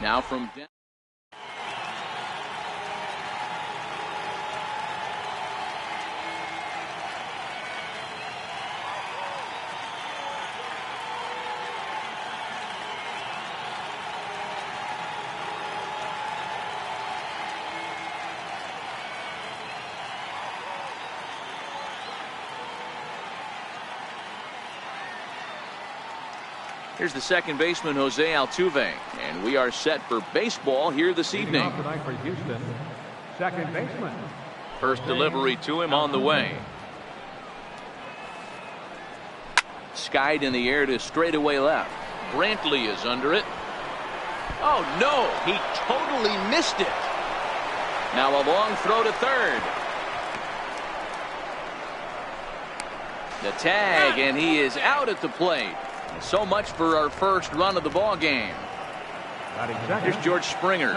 Now from Here's the second baseman, Jose Altuve, and we are set for baseball here this evening. Tonight for Houston, second baseman. First delivery to him on the way. Skied in the air to straightaway left. Brantley is under it. Oh no, he totally missed it. Now a long throw to third. The tag, and he is out at the plate. So much for our first run of the ball game. Here's George Springer.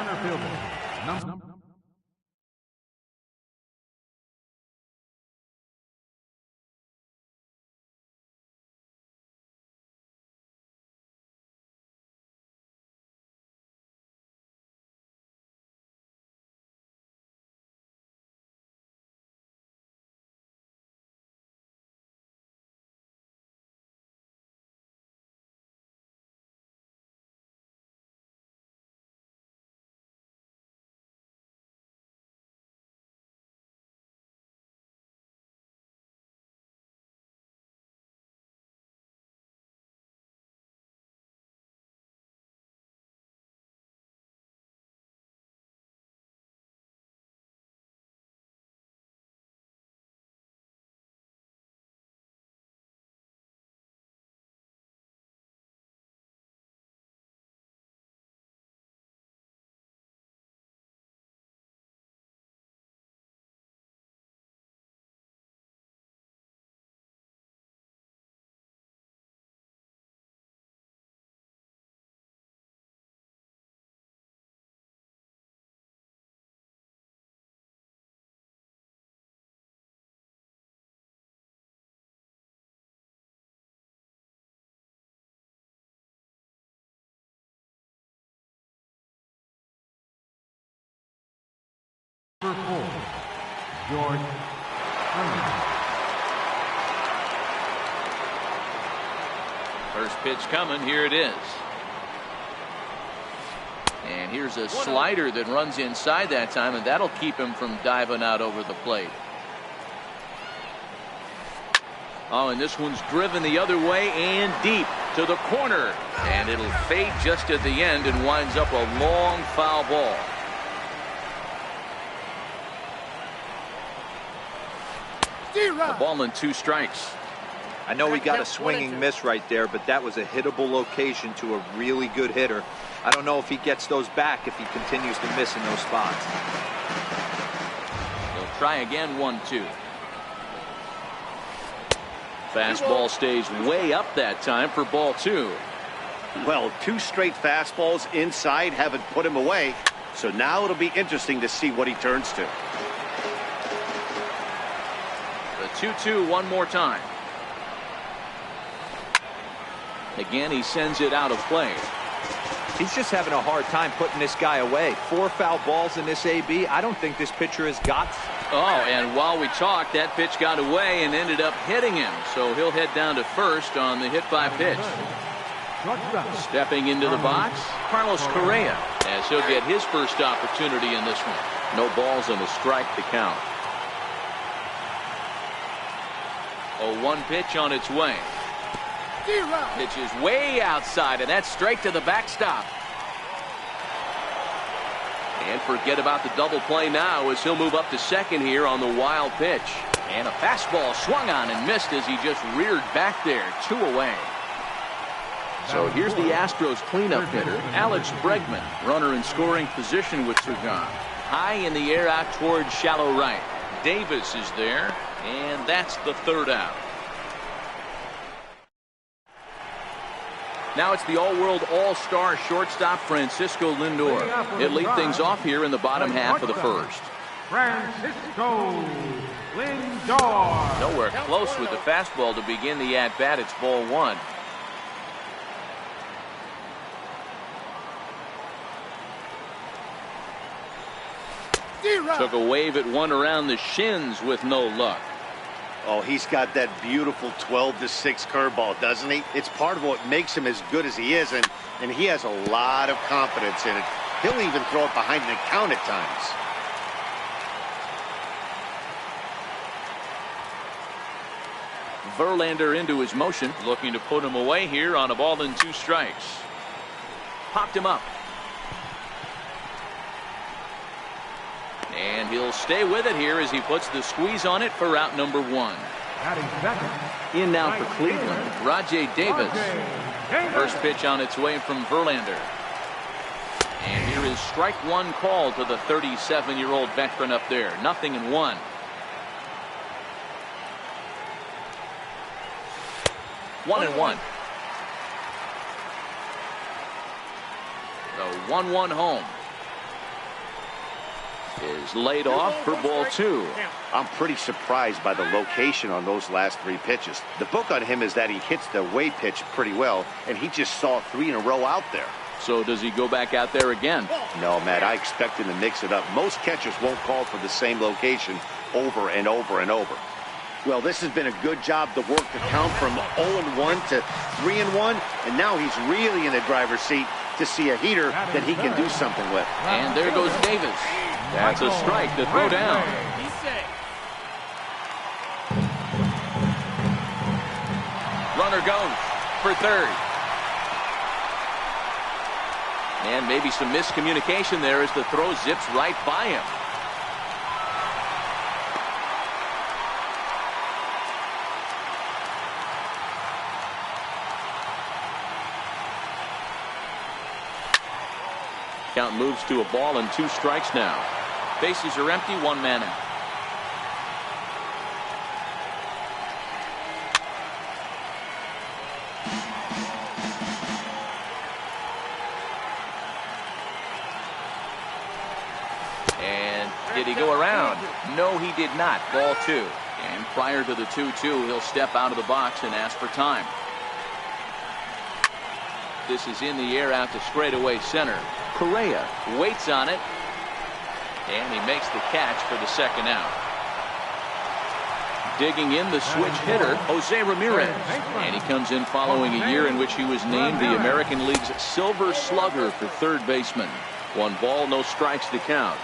Number 4, George Springer. First pitch coming. Here it is. And here's a slider that runs inside that time, and that'll keep him from diving out over the plate. Oh, and this one's driven the other way and deep to the corner. And it'll fade just at the end and winds up a long foul ball. A ball and 2 strikes. I know he got a swinging miss right there, but that was a hittable location to a really good hitter. I don't know if he gets those back if he continues to miss in those spots. He'll try again, 1-2. Fastball stays way up that time for ball 2. Well, 2 straight fastballs inside haven't put him away. So now it'll be interesting to see what he turns to. The 2-2 one more time. Again, he sends it out of play. He's just having a hard time putting this guy away. 4 foul balls in this AB. I don't think this pitcher has got. Oh, and while we talked, that pitch got away and ended up hitting him. So he'll head down to first on the hit by pitch. Stepping into the box, Carlos Correa, as he'll get his first opportunity in this one. No balls and a strike to count. 0-1 pitch on its way. Pitch is way outside, and that's straight to the backstop. And forget about the double play now as he'll move up to second here on the wild pitch. And a fastball swung on and missed as he just reared back there. 2 away. So here's the Astros cleanup hitter, Alex Bregman, runner in scoring position with 2 gone. High in the air out towards shallow right. Davis is there, and that's the 3rd out. Now it's the all-world all-star shortstop Francisco Lindor. He'll lead things off here in the bottom half of the first. Francisco Lindor. Nowhere close with the fastball to begin the at-bat. It's ball 1. Took a wave at one around the shins with no luck. Oh, he's got that beautiful 12-6 curveball, doesn't he? It's part of what makes him as good as he is, and he has a lot of confidence in it. He'll even throw it behind the count at times. Verlander into his motion, looking to put him away here on a ball and 2 strikes. Popped him up. And he'll stay with it here as he puts the squeeze on it for out number 1. In now for Cleveland, Rajay Davis. First pitch on its way from Verlander. And here is strike 1 call to the 37-year-old veteran up there. 0-1. One and one. The 1-1 home is laid off for ball 2. I'm pretty surprised by the location on those last 3 pitches. The book on him is that he hits the away pitch pretty well, and he just saw 3 in a row out there. So does he go back out there again? No, Matt, I expect him to mix it up. Most catchers won't call for the same location over and over and over. Well, this has been a good job to work the count from 0-1 to 3-1, and now he's really in the driver's seat to see a heater that he can do something with. And there goes Davis. That's a strike to throw down. Runner goes for third. And maybe some miscommunication there as the throw zips right by him. Count moves to a ball and 2 strikes now. Bases are empty, 1 man out. And did he go around? No, he did not. Ball 2. And prior to the 2-2, he'll step out of the box and ask for time. This is in the air out to straightaway center. Correa waits on it, and he makes the catch for the 2nd out. Digging in the switch hitter, Jose Ramirez. And he comes in following a year in which he was named the American League's Silver Slugger for third baseman. 1 ball, no strikes to count.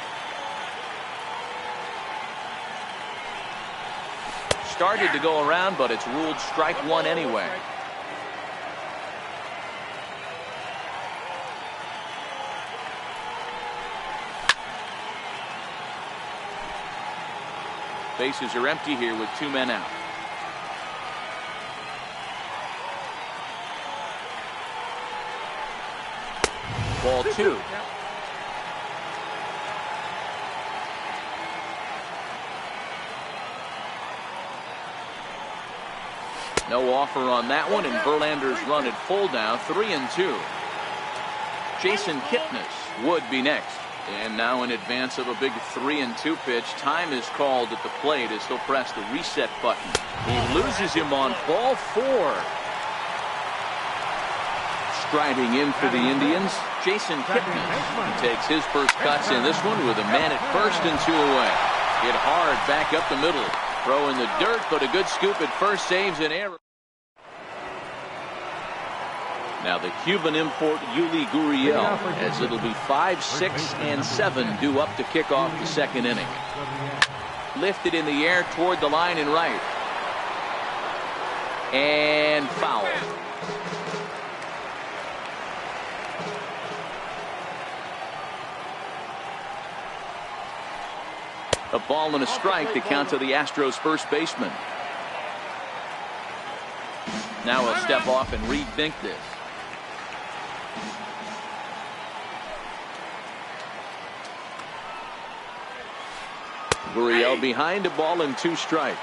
Started to go around, but it's ruled strike 1 anyway. Bases are empty here with 2 men out. Ball 2. No offer on that one, and Verlander's run at full now, 3-2. Jason Kipnis would be next. And now in advance of a big 3-2 pitch, time is called at the plate as he'll press the reset button. He loses him on ball 4. Striding in for the Indians, Jason Kipnis. He takes his first cuts in this one with a man at first and 2 away. Hit hard back up the middle. Throw in the dirt, but a good scoop at first saves an error. Now the Cuban import Yuli Gurriel, as it'll be 5, 6, and 7 due up to kick off the 2nd inning. Lifted in the air toward the line and right. And foul. A ball and a strike to count to the Astros first baseman. Now he'll step off and rethink this. Gurriel behind a ball and 2 strikes.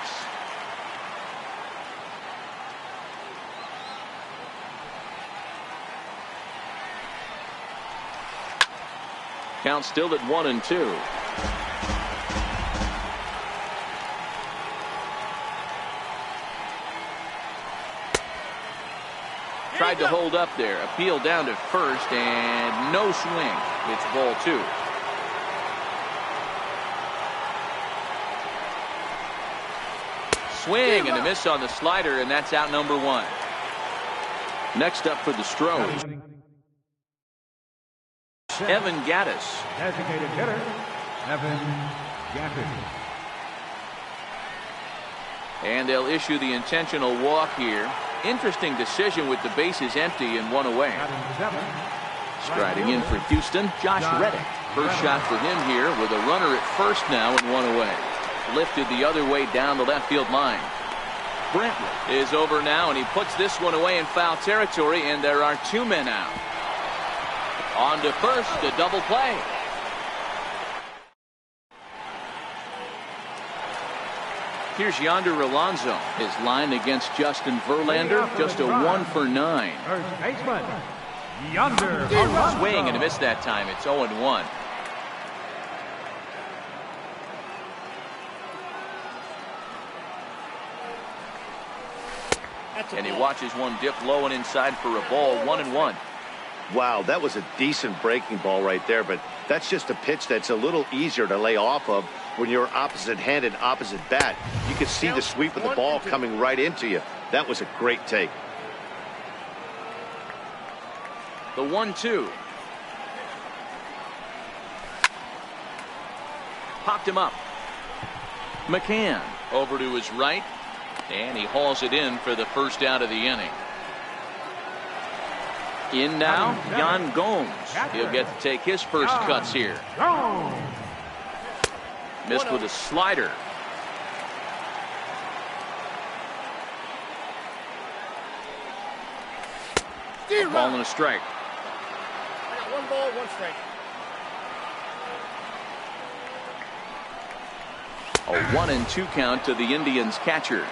Count still at 1-2. Tried to hold up there. Appeal down to first and no swing. It's ball 2. swing and a miss on the slider, and that's out number one. Next up for the Stros, Evan Gattis. Designated hitter, Evan Gattis. And they'll issue the intentional walk here. Interesting decision with the bases empty and one away. Striding in for Houston, Josh Reddick. First shot for him here with a runner at first now and one away. Lifted the other way down the left field line. Brantley is over now, and he puts this one away in foul territory, and there are two men out. On to first, a double play. Here's Yonder Alonso. His line against Justin Verlander, just a 1 for 9. First baseman, Yonder Alonso. Swing and a miss that time. It's 0-1. And he watches one dip low and inside for a ball. 1-1. Wow, that was a decent breaking ball right there, but that's just a pitch that's a little easier to lay off of when you're opposite-handed, opposite bat. You can see the sweep of the ball coming right into you. That was a great take. The 1-2. Popped him up. McCann over to his right, and he hauls it in for the first out of the inning. In now, Yan Gomes. He'll get to take his first cuts here. Missed with a slider. A ball and a strike. I got 1 ball, 1 strike. A 1-2 count to the Indians catcher.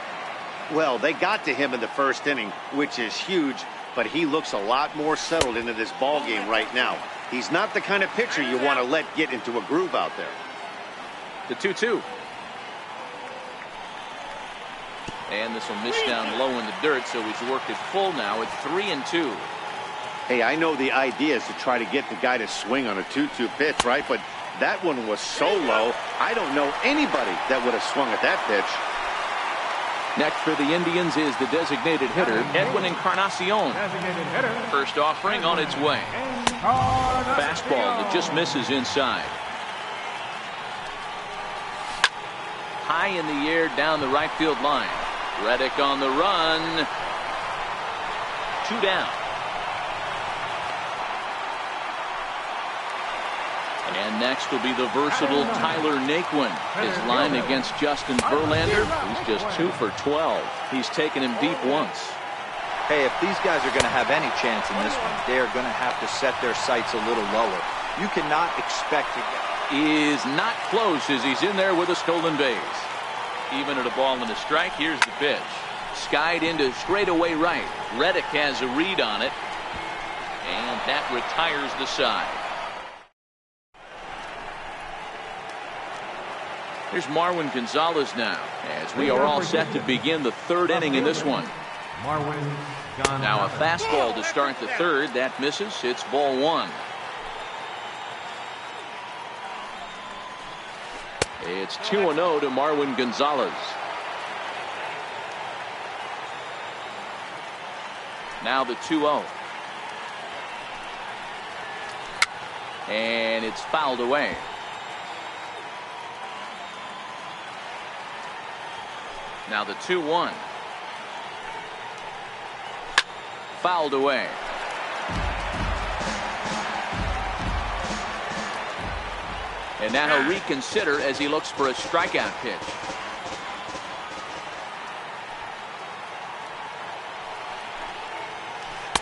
Well, they got to him in the first inning, which is huge, but he looks a lot more settled into this ball game right now. He's not the kind of pitcher you want to let get into a groove out there. The 2-2. And this will miss down low in the dirt, so he's worked it full now at 3-2. Hey, I know the idea is to try to get the guy to swing on a 2-2 pitch, right? But that one was so low, I don't know anybody that would have swung at that pitch. Next for the Indians is the designated hitter, Edwin Encarnacion. Designated hitter, First offering on its way. Fastball that just misses inside. High in the air down the right field line. Reddick on the run. 2 down. And next will be the versatile Tyler Naquin. His line against Justin Verlander, he's just 2 for 12. He's taken him deep once. Hey, if these guys are going to have any chance in this one, they are going to have to set their sights a little lower. You cannot expect to get... Is not close as he's in there with a stolen base. Even at a ball and a strike, here's the pitch. Skied into straightaway right. Reddick has a read on it. And that retires the side. Here's Marwin Gonzalez now, as we are all set to begin the third inning in this one. Now a fastball to start the third. That misses. It's ball 1. It's 2-0 to Marwin Gonzalez. Now the 2-0. And it's fouled away. Now the 2-1. Fouled away. And now he'll reconsider as he looks for a strikeout pitch.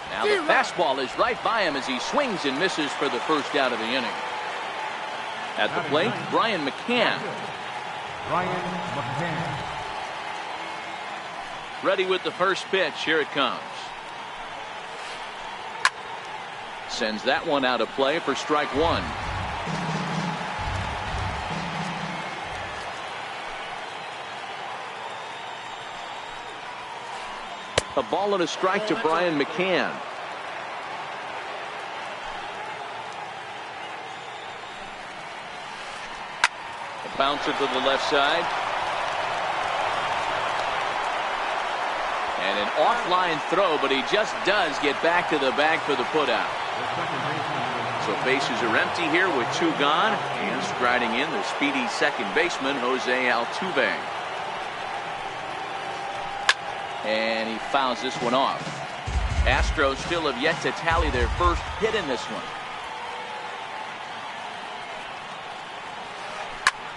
Now the fastball is right by him as he swings and misses for the first out of the inning. At the plate, Brian McCann. Ready with the first pitch. Here it comes. Sends that one out of play for strike 1. A ball and a strike to Brian McCann. A bouncer to the left side. And an offline throw, but he just does get back to the bag for the putout. So bases are empty here with 2 gone, and striding in the speedy second baseman, Jose Altuve. And he fouls this one off. Astros still have yet to tally their first hit in this one.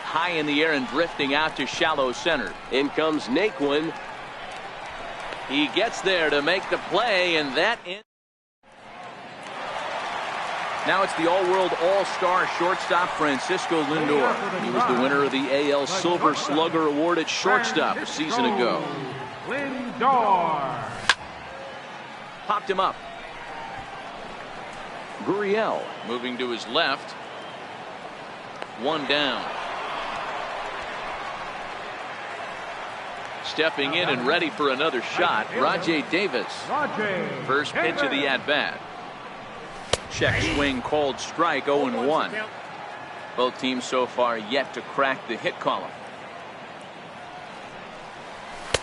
High in the air and drifting out to shallow center. In comes Naquin. He gets there to make the play, and that ends. Now it's the all-world all-star shortstop Francisco Lindor. He was the winner of the AL Silver Slugger Award at shortstop a season ago. Lindor. Popped him up. Gurriel moving to his left. 1 down. Stepping in and ready for another shot, Rajai Davis. First pitch of the at-bat. Check swing called strike, 0-1. Both teams so far yet to crack the hit column.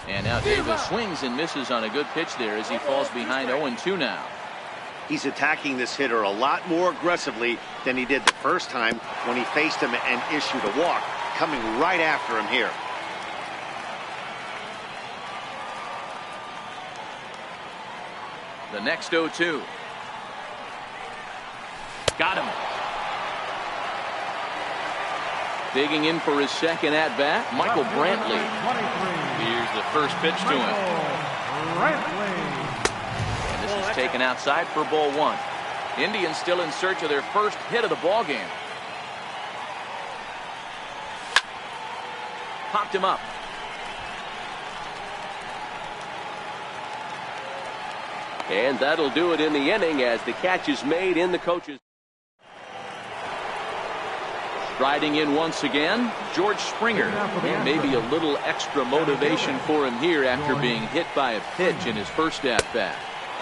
And now Davis swings and misses on a good pitch there as he falls behind 0-2 now. He's attacking this hitter a lot more aggressively than he did the first time when he faced him and issued a walk, coming right after him here. The next 0-2. Got him. Digging in for his second at-bat, Michael Brantley. Here's the first pitch to him. And this is taken outside for ball 1. Indians still in search of their first hit of the ball game. Popped him up. And that'll do it in the inning as the catch is made in the coach's. Striding in once again, George Springer. And maybe a little extra motivation for him here after being hit by a pitch in his first at-bat.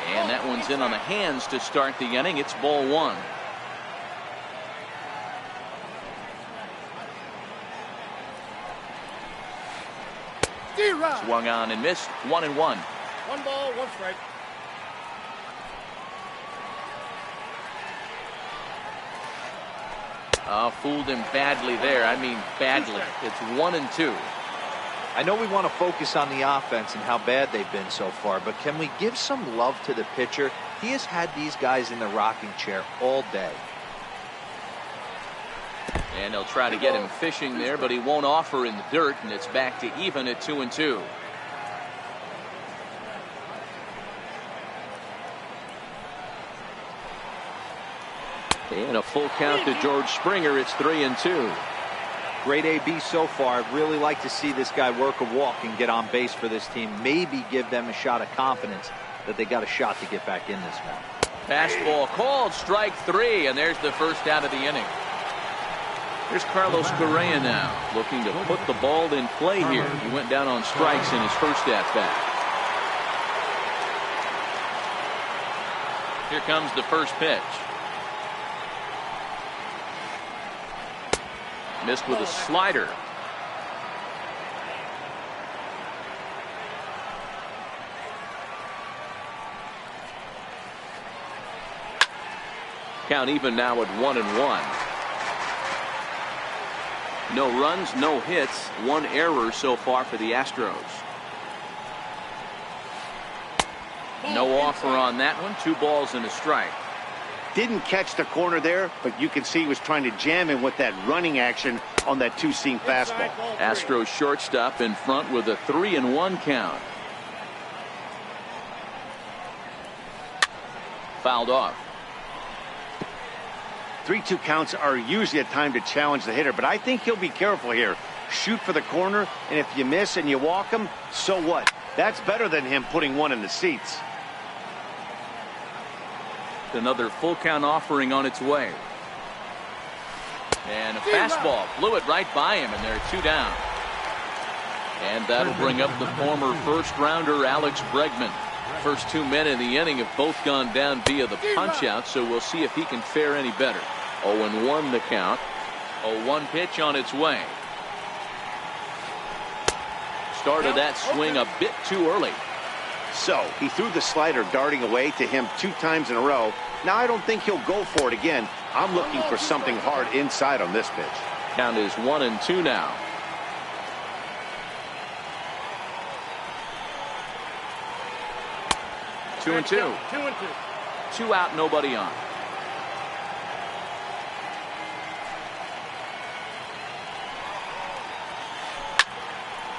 And that one's in on the hands to start the inning. It's ball 1. Swung on and missed. 1-1. 1 ball, 1 strike. Fooled him badly there. I mean badly. It's 1-2. I know we want to focus on the offense and how bad they've been so far, but can we give some love to the pitcher? He has had these guys in the rocking chair all day. And they'll try to get him fishing there, but he won't offer in the dirt, and it's back to even at 2-2. And a full count to George Springer. It's 3-2. Great AB so far. I'd really like to see this guy work a walk and get on base for this team. Maybe give them a shot of confidence that they got a shot to get back in this one. Fastball called, strike 3, and there's the first out of the inning. Here's Carlos Correa now, looking to put the ball in play here. He went down on strikes in his first at-bat. Here comes the first pitch. Missed with a slider. Count even now at 1-1. No runs, no hits, 1 error so far for the Astros. No offer on that one. 2 balls and a strike. Didn't catch the corner there, but you can see he was trying to jam him with that running action on that 2-seam fastball. Astros shortstop in front with a 3-1 count. Fouled off. 3-2 counts are usually a time to challenge the hitter, but I think he'll be careful here. Shoot for the corner, and if you miss and you walk him, so what? That's better than him putting one in the seats. Another full count offering on its way. And a fastball blew it right by him, and they're 2 down. And that'll bring up the former first-rounder Alex Bregman. First 2 men in the inning have both gone down via the punch-out, so we'll see if he can fare any better. 0-1 the count. 0-1 pitch on its way. Started that swing a bit too early. So he threw the slider darting away to him 2 times in a row. Now I don't think he'll go for it again. I'm looking for something hard inside on this pitch. Count is 1-2 now. Two and two. 2 out, nobody on.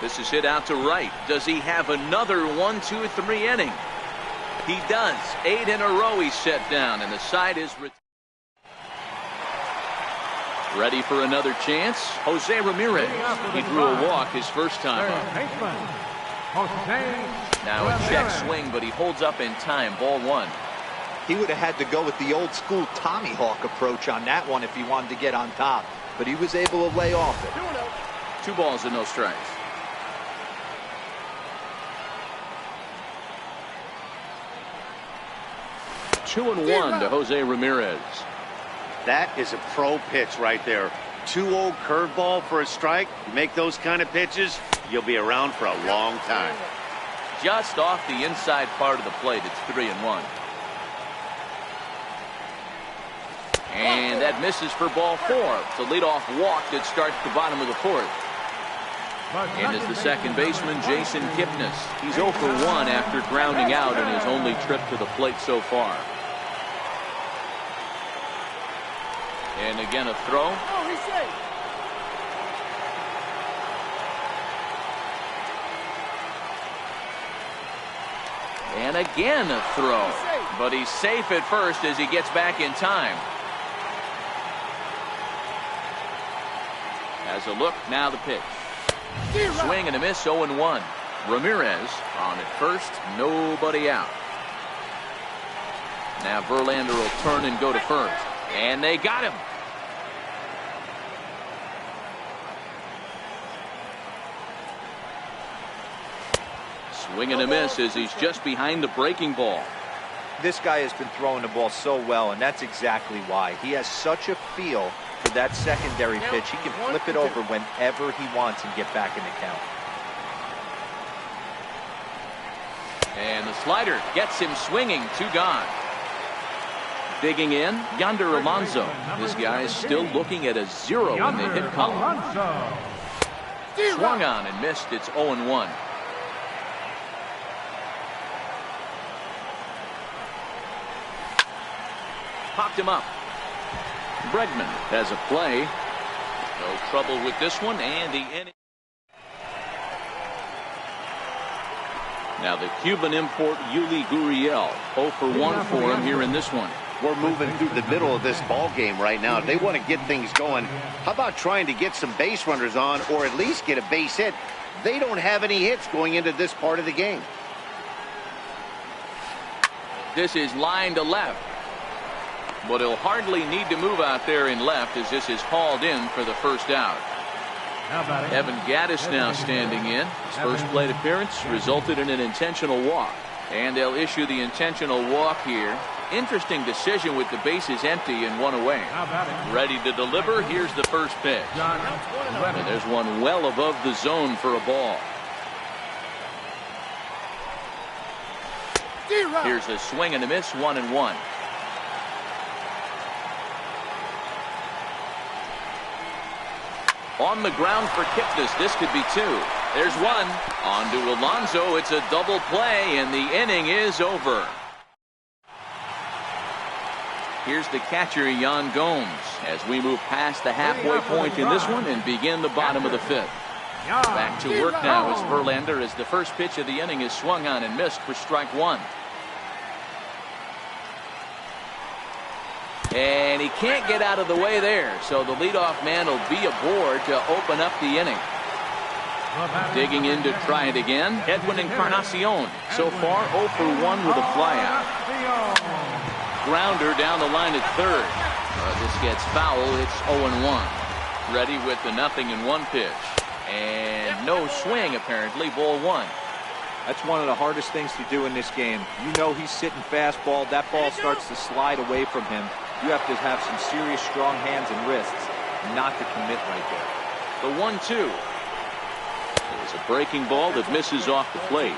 This is hit out to right. Does he have another 1, 2, 3 inning? He does. 8 in a row he's set down, and the side is ready for another chance. Jose Ramirez. He drew a walk his first time up. Now a check swing, but he holds up in time. Ball 1. He would have had to go with the old school Tommy Hawk approach on that one if he wanted to get on top, but he was able to lay off it. 2 balls and no strikes. 2-1 to Jose Ramirez. That is a pro pitch right there. 2-0 curveball for a strike. You make those kind of pitches, you'll be around for a long time. Just off the inside part of the plate. It's 3-1. And that misses for ball 4. It's a leadoff walk that starts the bottom of the 4th. And is the second baseman, Jason Kipnis. He's 0 for 1 after grounding out in his only trip to the plate so far. And again a throw. And again a throw. But he's safe at first as he gets back in time. Has a look, now the pitch. Swing and a miss, 0-1. Ramirez on at first, nobody out. Now Verlander will turn and go to first. And they got him. Swing and a miss as he's just behind the breaking ball. This guy has been throwing the ball so well, and that's exactly why. He has such a feel for that secondary pitch. He can flip it over whenever he wants and get back in the count. And the slider gets him swinging. 2 gone. Digging in, Yonder Alonso. This guy is still looking at a 0 in the hit column. Swung on and missed. It's 0-1. Popped him up. Bregman has a play. No trouble with this one, and the inning. Now the Cuban import Yuli Gurriel. 0 for 1 for him here in this one. We're moving through the middle of this ball game right now. If they want to get things going, how about trying to get some base runners on, or at least get a base hit? They don't have any hits going into this part of the game. This is line to left. But he'll hardly need to move out there in left as this is hauled in for the first out. Evan Gattis now standing in. His first plate appearance resulted in an intentional walk. And they'll issue the intentional walk here. Interesting decision with the bases empty and 1 away. Ready to deliver. Here's the first pitch. And there's one well above the zone for a ball. Here's a swing and a miss. 1-1. On the ground for Kipnis. This could be 2. There's 1. On to Alonso. It's a double play, and the inning is over. Here's the catcher, Yan Gomes, as we move past the halfway point in this one and begin the bottom of the 5th. Back to work now is Verlander as the first pitch of the inning is swung on and missed for strike 1. And he can't get out of the way there, so the leadoff man will be aboard to open up the inning. Digging in to try it again, Edwin Encarnacion. So far 0 for 1 with a flyout. Grounder down the line at third. This gets foul. It's 0-1. Ready with the 0-1 pitch. And no swing apparently. Ball 1. That's one of the hardest things to do in this game. You know he's sitting fastball. That ball starts to slide away from him. You have to have some serious strong hands and wrists not to commit right there. The 1-2. It's a breaking ball that misses off the plate.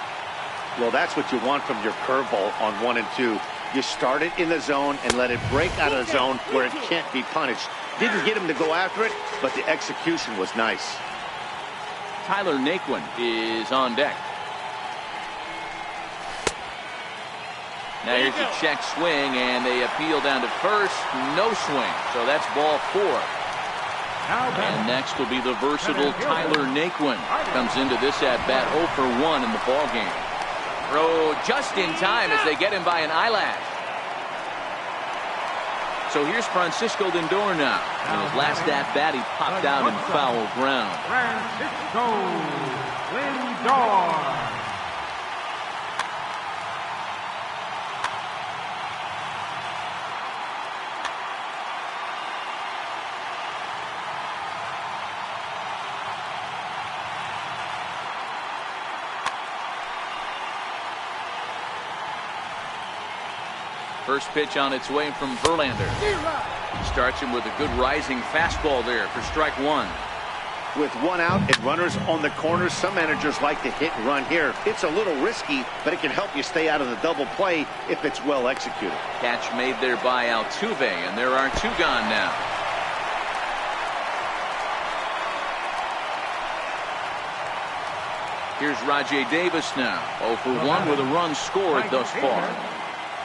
Well, that's what you want from your curveball on 1 and 2. You start it in the zone and let it break out of the zone where it can't be punished. Didn't get him to go after it, but the execution was nice. Tyler Naquin is on deck. Now here's a check swing, and they appeal down to first. No swing, so that's ball 4. And next will be the versatile Tyler Naquin. Comes into this at-bat 0 for 1 in the ballgame. Throw just in time as they get him by an eyelash. So here's Francisco Lindor now. In his last at-bat, he popped out in foul ground. Francisco Lindor. First pitch on its way from Verlander. Starts him with a good rising fastball there for strike 1. With 1 out and runners on the corners, some managers like to hit and run here. It's a little risky, but it can help you stay out of the double play if it's well executed. Catch made there by Altuve, and there are 2 gone now. Here's Rajay Davis now. 0 for 1 with a run scored thus far.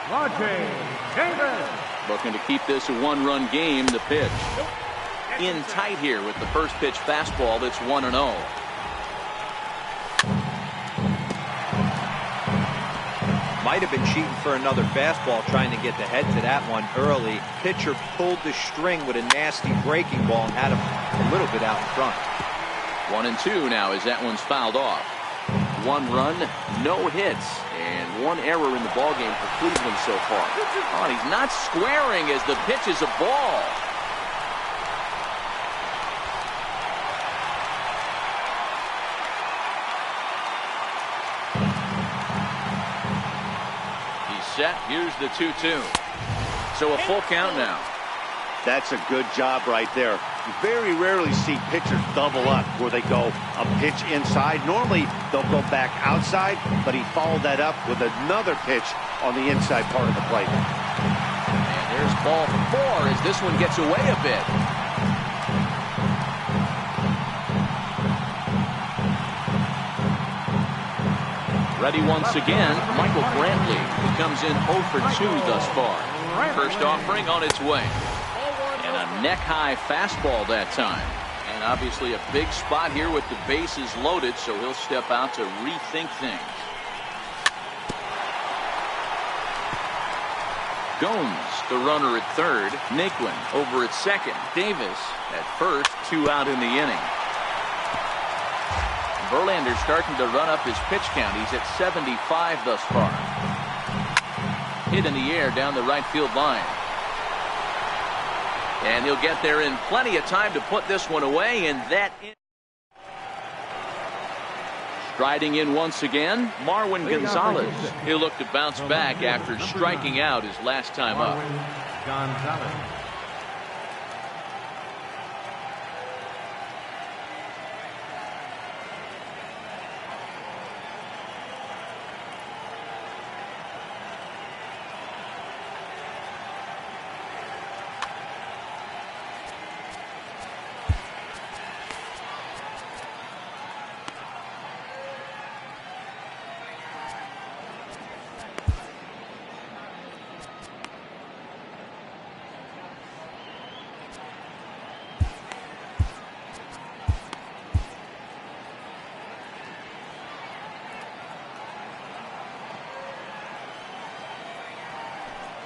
Rajay Davis. Looking to keep this a 1-run game. The pitch in tight here with the first pitch fastball. That's 1-0. Might have been cheating for another fastball, trying to get the head to that one early. Pitcher pulled the string with a nasty breaking ball and had him a little bit out in front. 1-2 now as that one's fouled off. 1 run, no hits, and 1 error in the ballgame for Cleveland so far. Oh, and he's not squaring as the pitch is a ball. He's set. Here's the 2-2. So a full count now. That's a good job right there. You very rarely see pitchers double up where they go a pitch inside. Normally they'll go back outside, but he followed that up with another pitch on the inside part of the plate. And there's ball 4 as this one gets away a bit. Ready once again, Michael Brantley, who comes in 0 for 2 thus far. First offering on its way. And a neck-high fastball that time. And obviously a big spot here with the bases loaded, so he'll step out to rethink things. Gomes, the runner at third. Naquin over at second. Davis at first, 2 out in the inning. Verlander starting to run up his pitch count. He's at 75 thus far. Hit in the air down the right field line. And he'll get there in plenty of time to put this one away, and that striding in once again, Marwin Gonzalez. He'll look to bounce back after striking out his last time up. Gonzalez.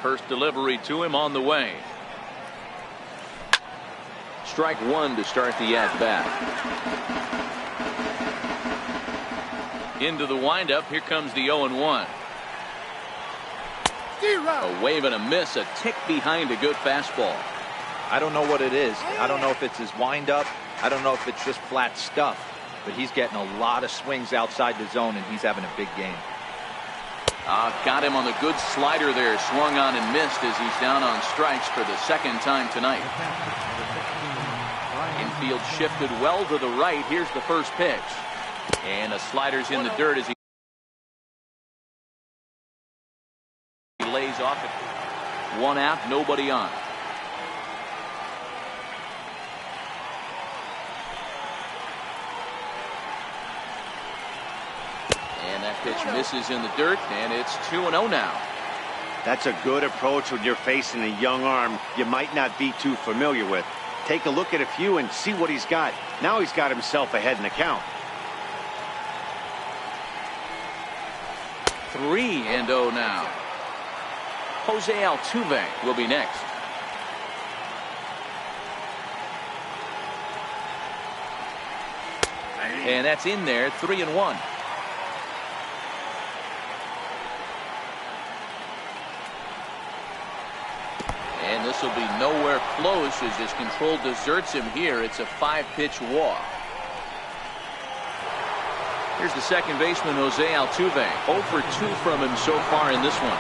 First delivery to him on the way. Strike 1 to start the at-bat. Into the windup. Here comes the 0-1. A wave and a miss. A tick behind a good fastball. I don't know what it is. I don't know if it's his windup. I don't know if it's just flat stuff. But he's getting a lot of swings outside the zone, and he's having a big game. Got him on the good slider there. Swung on and missed as he's down on strikes for the second time tonight. Infield shifted well to the right. Here's the first pitch. And a slider's in the dirt as he He's off it. 1 out, nobody on. And that pitch misses in the dirt, and it's 2-0 now. That's a good approach when you're facing a young arm you might not be too familiar with. Take a look at a few and see what he's got. Now he's got himself ahead in the count. 3-0 now. Jose Altuve will be next. And that's in there, 3-1. And this will be nowhere close as his control deserts him here. It's a 5-pitch walk. Here's the second baseman, Jose Altuve. 0 for 2 from him so far in this one.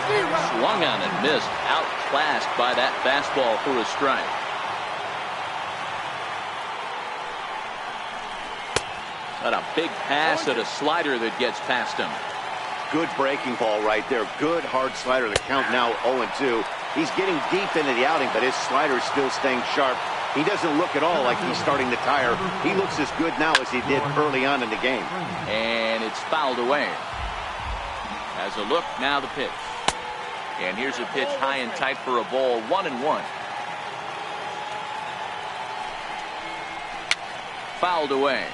Swung on and missed. Outclassed by that fastball for a strike. Got a big pass at a slider that gets past him. Good breaking ball right there. Good hard slider. The count now 0-2. He's getting deep into the outing, but his slider is still staying sharp. He doesn't look at all like he's starting to tire. He looks as good now as he did early on in the game. And it's fouled away. As a look, now the pitch. And here's a pitch high and tight for a ball, 1-1. Fouled away.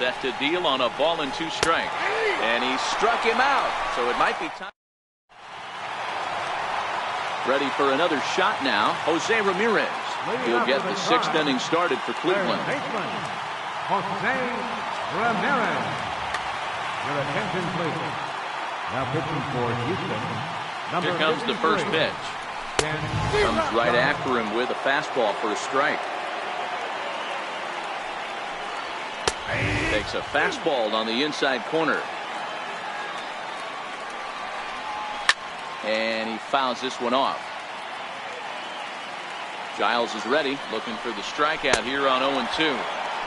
Set to deal on a ball and 2 strikes. And he struck him out. So it might be time. Ready for another shot now. Jose Ramirez. He'll get the 6th inning started for Cleveland. Jose Ramirez. Your attention, please. Now pitching for Houston. Here comes the first pitch. Comes right after him with a fastball for a strike. Takes a fastball on the inside corner. And he fouls this one off. Giles is ready, looking for the strikeout here on 0-2.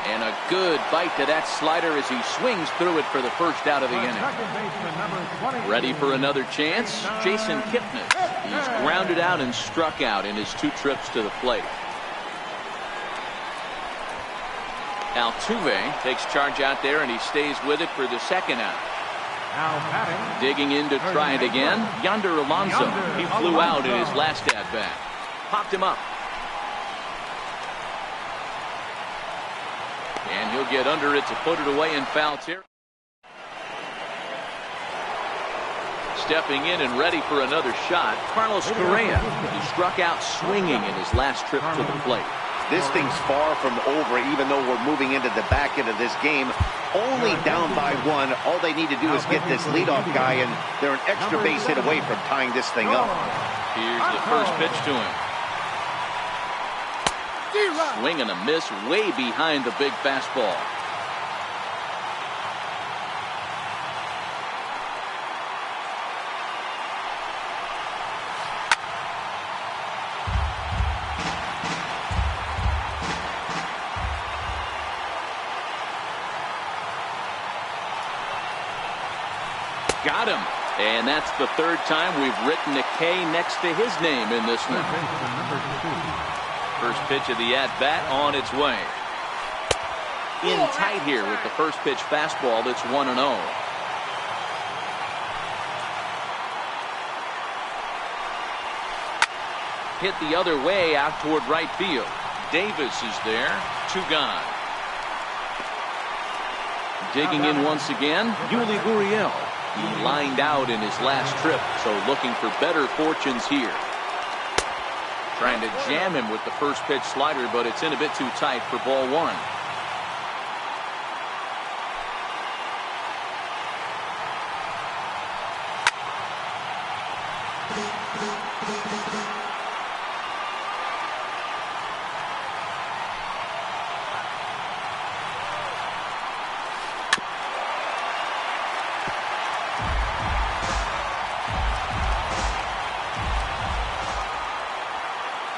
And a good bite to that slider as he swings through it for the first out of the inning. Ready for another chance? Jason Kipnis. He's grounded out and struck out in his 2 trips to the plate. Altuve takes charge out there, and he stays with it for the 2nd out. Digging in to try it again, Yonder Alonso. He flew out in his last at-bat. Popped him up. And he'll get under it to put it away in foul territory. Stepping in and ready for another shot, Carlos Correa. He struck out swinging in his last trip to the plate. This thing's far from over, even though we're moving into the back end of this game. Only down by 1. All they need to do is get this leadoff guy, and they're an extra base hit away from tying this thing up. Here's the first pitch to him. Swing and a miss way behind the big fastball. Got him. And that's the 3rd time we've written a K next to his name in this one. First pitch of the at-bat on its way. In tight here with the first pitch fastball that's 1-0. Hit the other way out toward right field. Davis is there. 2 gone. Digging in once again, Yuli Gurriel. He lined out in his last trip, so looking for better fortunes here. Trying to jam him with the first pitch slider, but it's in a bit too tight for ball 1.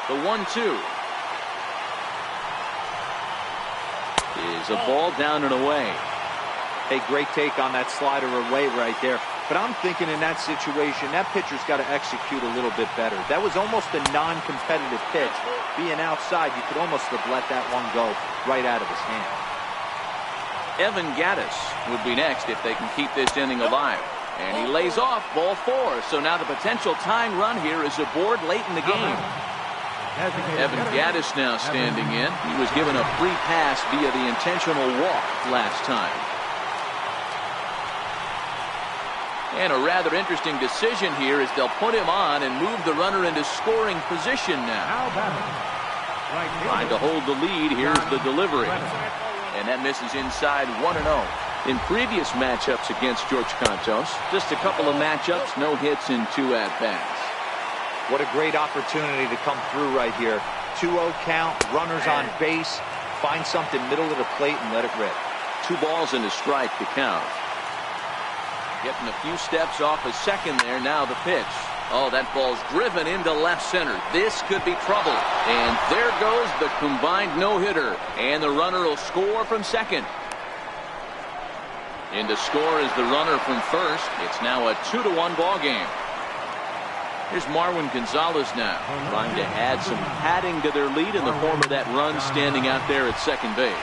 The 1-2 is a ball down and away. Hey, great take on that slider away right there. But I'm thinking in that situation, that pitcher's got to execute a little bit better. That was almost a non-competitive pitch. Being outside, you could almost have let that one go right out of his hand. Evan Gattis would be next if they can keep this inning alive. And he lays off ball 4. So now the potential tying run here is aboard late in the game. Evan Gattis now standing in. He was given a free pass via the intentional walk last time. And a rather interesting decision here as they'll put him on and move the runner into scoring position now. Trying to hold the lead. Here's the delivery. And that misses inside 1-0. In previous matchups against George Contos, just a couple of matchups, no hits in 2 at-bats. What a great opportunity to come through right here. 2-0 count, runners on base. Find something middle of the plate and let it rip. 2 balls and a strike to count. Getting a few steps off a second there. Now the pitch. Oh, that ball's driven into left center. This could be trouble. And there goes the combined no-hitter. And the runner will score from second. In to score is the runner from first. It's now a 2-1 ball game. Here's Marwin Gonzalez now, trying to add some padding to their lead in the form of that run standing out there at second base.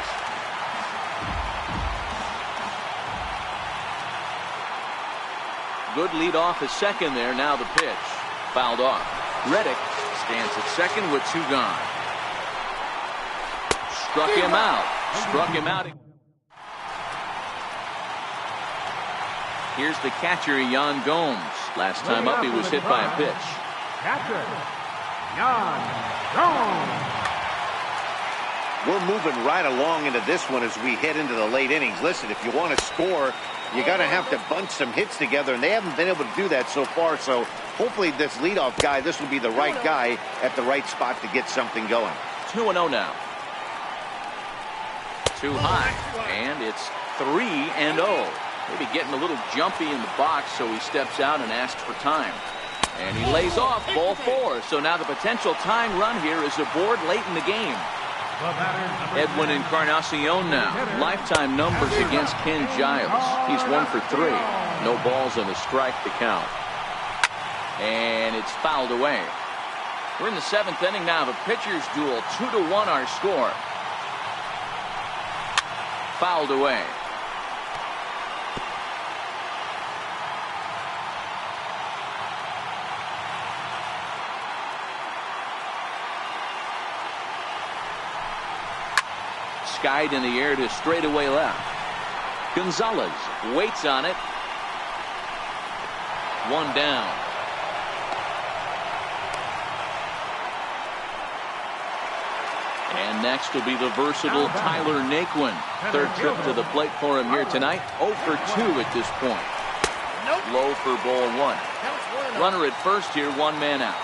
Good lead off at second there. Now the pitch. Fouled off. Reddick stands at second with 2 gone. Struck him out. Struck him out. Here's the catcher, Yan Gomes. Last time up, he was hit by a pitch. Catcher, Yan Gomes. We're moving right along into this one as we head into the late innings. Listen, if you want to score, you got to have to bunch some hits together, and they haven't been able to do that so far. So hopefully this leadoff guy, this will be the right guy at the right spot to get something going. 2-0 now. Too high, and it's 3-0. Maybe getting a little jumpy in the box, so he steps out and asks for time. And he lays off ball 4. So now the potential tying run here is aboard late in the game. Edwin Encarnacion now. Lifetime numbers against Ken Giles. He's 1 for 3. No balls and a strike to count. And it's fouled away. We're in the 7th inning now. The pitcher's duel. 2-1 our score. Fouled away. Skied in the air to straightaway left. Gonzalez waits on it. 1 down. And next will be the versatile Tyler Naquin. 3rd trip to the plate for him here tonight. 0 for 2 at this point. Low for ball 1. Runner at first here, 1 man out.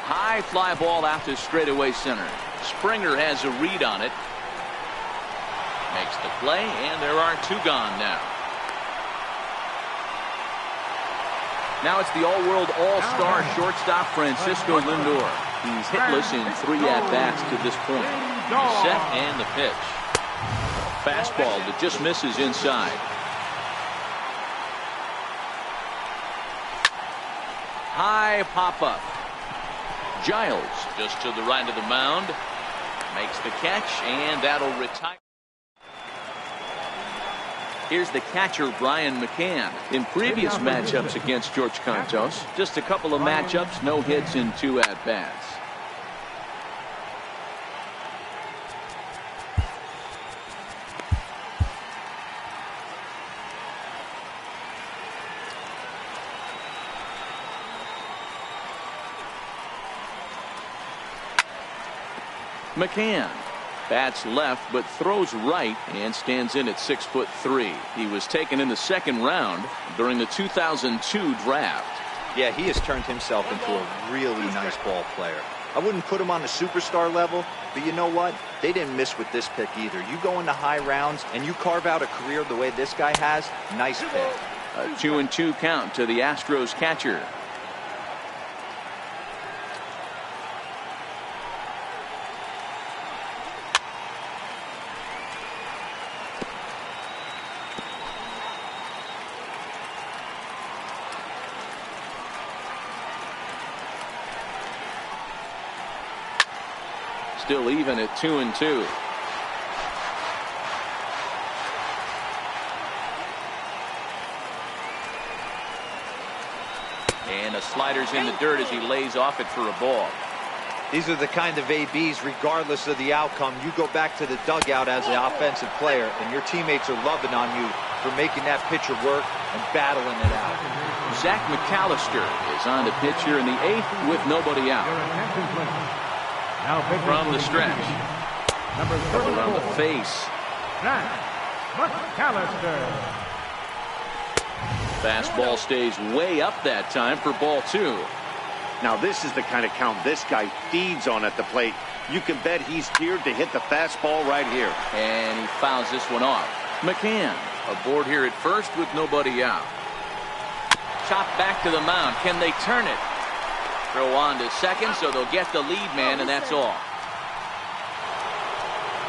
High fly ball out to straightaway center. Springer has a read on it. Makes the play, and there are 2 gone now. Now it's the all-world all-star shortstop Francisco Lindor. He's hitless in 3 at-bats to this point. Set and the pitch. Fastball that just misses inside. High pop-up. Giles just to the right of the mound. Makes the catch, and that'll retire. Here's the catcher, Brian McCann. In previous matchups against George Contos, just a couple of matchups, no hits in 2 at-bats. McCann bats left but throws right and stands in at 6'3". He was taken in the 2nd round during the 2002 draft. Yeah, he has turned himself into a really nice ball player. I wouldn't put him on the superstar level, but you know what? They didn't miss with this pick either. You go into high rounds and you carve out a career the way this guy has, nice pick. A 2-2 count to the Astros catcher. Still even at 2-2. And a slider's in the dirt as he lays off it for a ball. These are the kind of ABs, regardless of the outcome. You go back to the dugout as an offensive player, and your teammates are loving on you for making that pitcher work and battling it out. Zach McAllister is on to pitch here in the 8th with nobody out. From the stretch. Around the face. Zach McAllister. Fastball stays way up that time for ball 2. Now this is the kind of count this guy feeds on at the plate. You can bet he's geared to hit the fastball right here. And he fouls this one off. McCann aboard here at first with nobody out. Chop back to the mound. Can they turn it? Throw on to second, so they'll get the lead man, and that's all.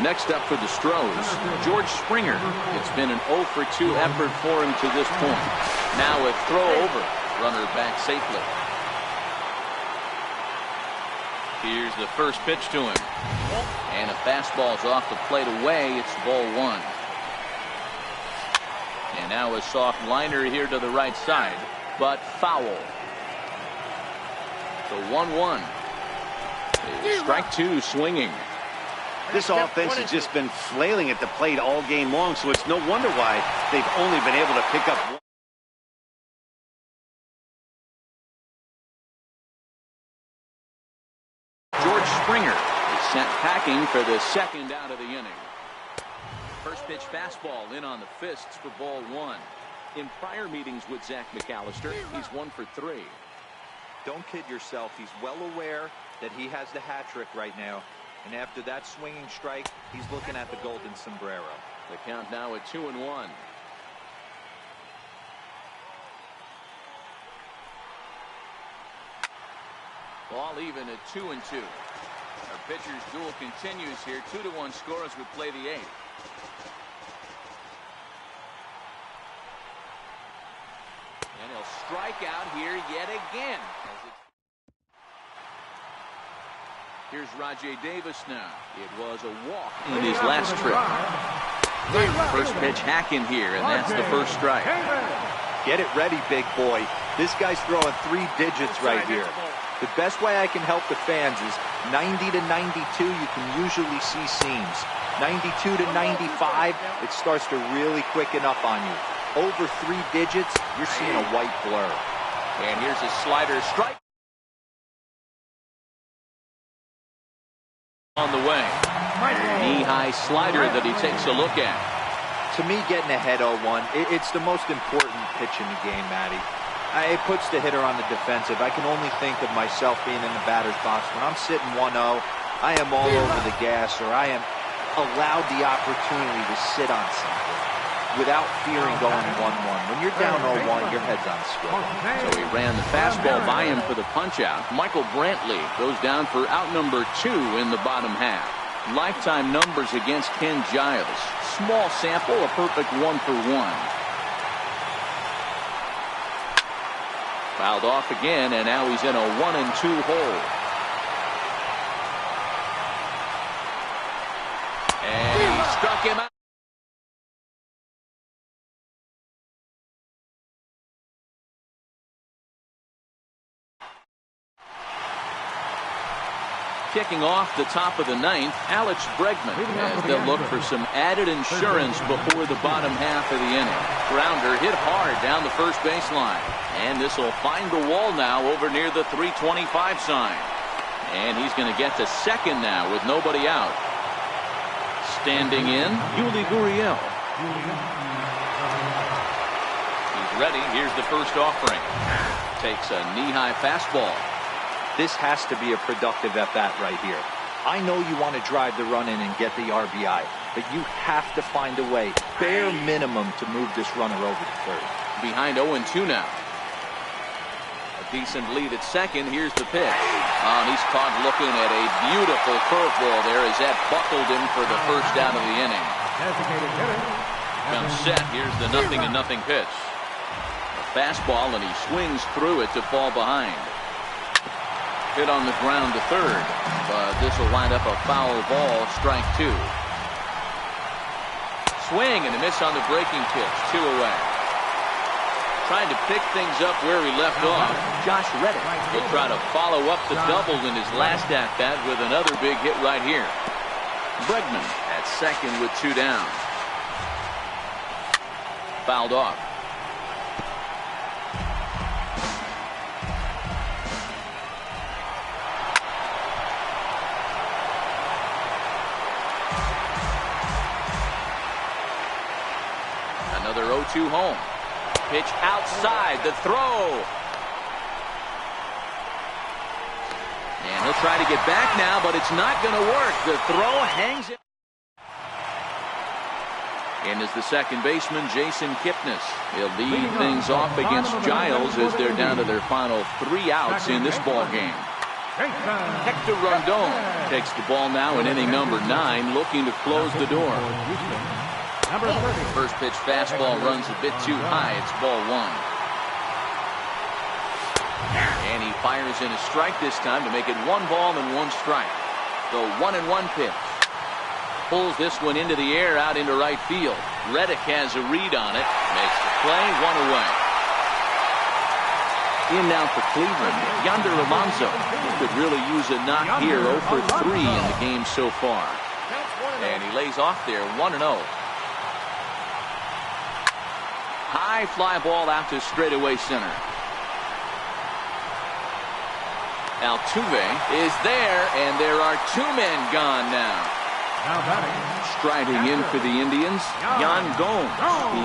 Next up for the Stros, George Springer. It's been an 0 for 2 effort for him to this point. Now a throw over. Runner back safely. Here's the first pitch to him. And a fastball's off the plate away. It's ball 1. And now a soft liner here to the right side, but foul. So 1-1. Strike 2 swinging. This offense has just been flailing at the plate all game long, so it's no wonder why they've only been able to pick up one. George Springer is sent packing for the second out of the inning. First pitch fastball in on the fists for ball 1. In prior meetings with Zach McAllister, he's 1 for 3. Don't kid yourself. He's well aware that he has the hat trick right now. And after that swinging strike, he's looking at the golden sombrero. The count now at 2-1. Ball even at 2-2. Our pitcher's duel continues here. 2-1 score as we play the 8th. And he'll strike out here yet again. Here's Rajay Davis now. It was a walk in his last trip. First pitch hacking here, and that's the first strike. Get it ready, big boy. This guy's throwing 3 digits right here. The best way I can help the fans is 90 to 92, you can usually see seams. 92 to 95, it starts to really quicken up on you. Over 3 digits, you're seeing a white blur. And here's a slider strike. On the way. Knee-high slider that he takes a look at. To me, getting ahead 0-1, it's the most important pitch in the game, Matty. It puts the hitter on the defensive. I can only think of myself being in the batter's box. When I'm sitting 1-0, I am all over the gas, or I am allowed the opportunity to sit on something without fearing going 1-1. When you're down 0-1, your head's on a swivel. So he ran the fastball by him for the punch-out. Michael Brantley goes down for out number 2 in the bottom half. Lifetime numbers against Ken Giles. Small sample, a perfect 1 for 1. Fouled off again, and now he's in a 1-2 hole. And he struck him out. Kicking off the top of the 9th, Alex Bregman, as they'll look for some added insurance before the bottom half of the inning. Grounder hit hard down the first baseline. And this will find the wall now over near the 325 sign. And he's going to get to second now with nobody out. Standing in, Yuli Gurriel. He's ready. Here's the first offering. Takes a knee-high fastball. This has to be a productive at-bat right here. I know you want to drive the run in and get the RBI, but you have to find a way, bare minimum, to move this runner over to third. Behind 0-2 now. A decent lead at second. Here's the pitch. And he's caught looking at a beautiful curveball there as that buckled him for the first out of the inning. Comes set. Here's the 0-0 pitch. A fastball, and he swings through it to fall behind. Hit on the ground to third, but this will wind up a foul ball, strike 2. Swing and a miss on the breaking pitch, 2 away. Trying to pick things up where he left off. Josh Reddick will try to follow up the double in his last at-bat with another big hit right here. Bregman at second with 2 down. Fouled off. Another 0-2 home. Pitch outside, the throw. And he'll try to get back now, but it's not going to work. The throw hangs it. In is the second baseman, Jason Kipnis. He'll lead things off against Giles as they're down to their final 3 outs in this ball game. Hector Rondon takes the ball now in inning number 9, looking to close the door. First pitch fastball runs a bit too high. It's ball 1. And he fires in a strike this time to make it 1 ball and 1 strike. The 1-1 pitch. Pulls this one into the air out into right field. Reddick has a read on it. Makes the play, 1 away. In now for Cleveland, Yonder Alonso. Could really use a knock here. 0 for 3 in the game so far. And he lays off there, 1-0. High fly ball out to straightaway center. Altuve is there, and there are 2 men gone now. Striding in for the Indians, Yan Gomes.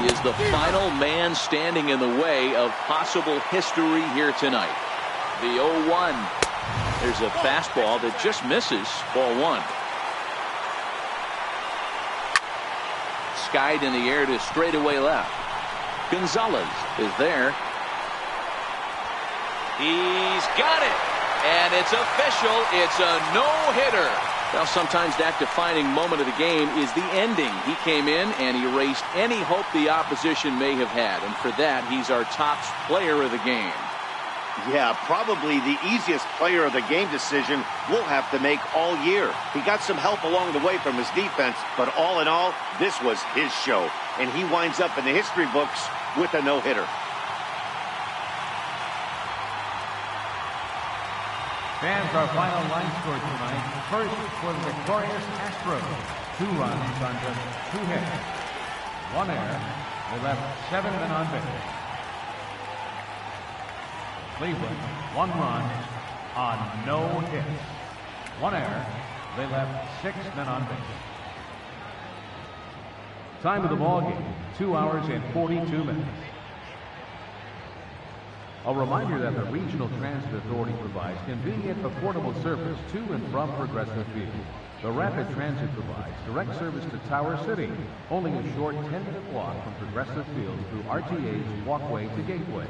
He is the final man standing in the way of possible history here tonight. The 0-1. There's a fastball that just misses, ball 1. Skied in the air to straightaway left. Gonzalez is there. He's got it. And it's official. It's a no-hitter. Well, sometimes that defining moment of the game is the ending. He came in and erased any hope the opposition may have had. And for that, he's our top player of the game. Yeah, probably the easiest player of the game decision we'll have to make all year. He got some help along the way from his defense, but all in all, this was his show. And he winds up in the history books with a no-hitter. Fans, our final line score tonight. First for the victorious Astros. 2 runs on just 2 hits. 1 error. They left 7 men on base. Cleveland, 1 run on no hits. 1 error. They left 6 men on base. Time of the ball game, 2 hours and 42 minutes. A reminder that the Regional Transit Authority provides convenient, affordable service to and from Progressive Field. The Rapid Transit provides direct service to Tower City, only a short 10-minute walk from Progressive Field through RTA's Walkway to Gateway.